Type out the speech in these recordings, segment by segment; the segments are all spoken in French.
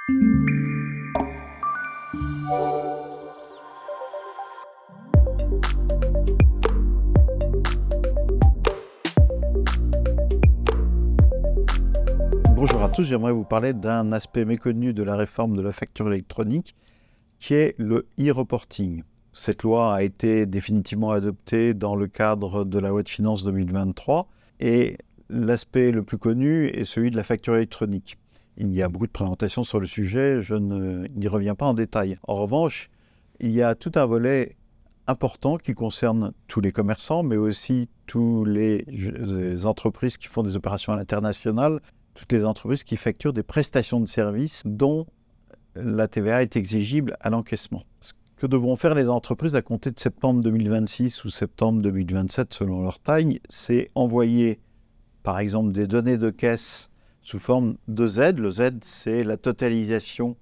Bonjour à tous, j'aimerais vous parler d'un aspect méconnu de la réforme de la facture électronique qui est le e-reporting. Cette loi a été définitivement adoptée dans le cadre de la loi de finances 2023 et l'aspect le plus connu est celui de la facture électronique. Il y a beaucoup de présentations sur le sujet, je n'y reviens pas en détail. En revanche, il y a tout un volet important qui concerne tous les commerçants, mais aussi toutes les entreprises qui font des opérations à l'international, toutes les entreprises qui facturent des prestations de services dont la TVA est exigible à l'encaissement. Ce que devront faire les entreprises à compter de septembre 2026 ou septembre 2027 selon leur taille, c'est envoyer par exemple des données de caisse sous forme de Z. Le Z, c'est la totalisation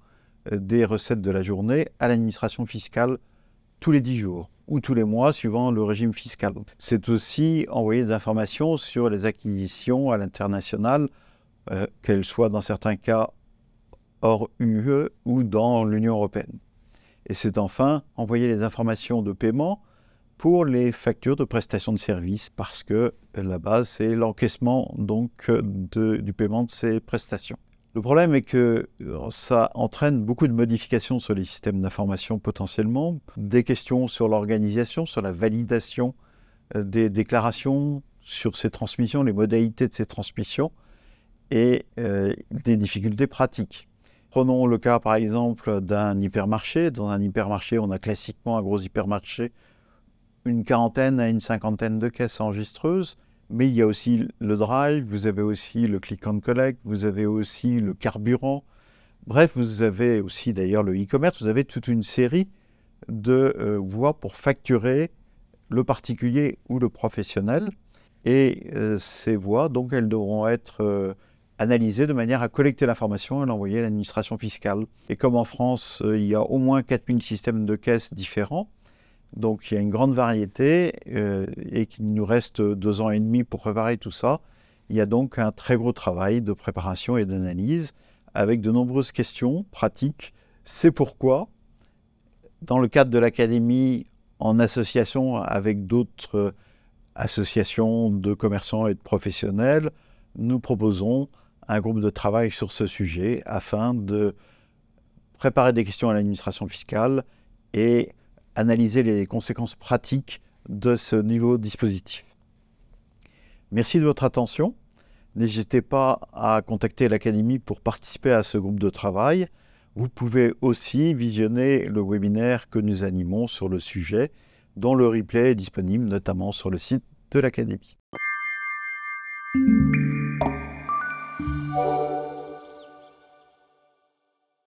des recettes de la journée à l'administration fiscale tous les 10 jours ou tous les mois suivant le régime fiscal. C'est aussi envoyer des informations sur les acquisitions à l'international, qu'elles soient dans certains cas hors UE ou dans l'Union européenne. Et c'est enfin envoyer les informations de paiement pour les factures de prestation de services, parce que la base, c'est l'encaissement donc du paiement de ces prestations. Le problème est que ça entraîne beaucoup de modifications sur les systèmes d'information potentiellement, des questions sur l'organisation, sur la validation des déclarations, sur ces transmissions, les modalités de ces transmissions, et des difficultés pratiques. Prenons le cas par exemple d'un hypermarché. Dans un hypermarché, on a classiquement un gros hypermarché, une quarantaine à une cinquantaine de caisses enregistreuses, mais il y a aussi le drive, vous avez aussi le click and collect, vous avez aussi le carburant. Bref, vous avez aussi d'ailleurs le e-commerce, vous avez toute une série de voies pour facturer le particulier ou le professionnel. Et ces voies, donc, elles devront être analysées de manière à collecter l'information et l'envoyer à l'administration fiscale. Et comme en France, il y a au moins 4000 systèmes de caisse différents, donc il y a une grande variété et qu'il nous reste 2 ans et demi pour préparer tout ça, il y a donc un très gros travail de préparation et d'analyse avec de nombreuses questions pratiques. C'est pourquoi, dans le cadre de l'académie, en association avec d'autres associations de commerçants et de professionnels, nous proposons un groupe de travail sur ce sujet afin de préparer des questions à l'administration fiscale et analyser les conséquences pratiques de ce nouveau dispositif. Merci de votre attention. N'hésitez pas à contacter l'Académie pour participer à ce groupe de travail. Vous pouvez aussi visionner le webinaire que nous animons sur le sujet, dont le replay est disponible notamment sur le site de l'Académie.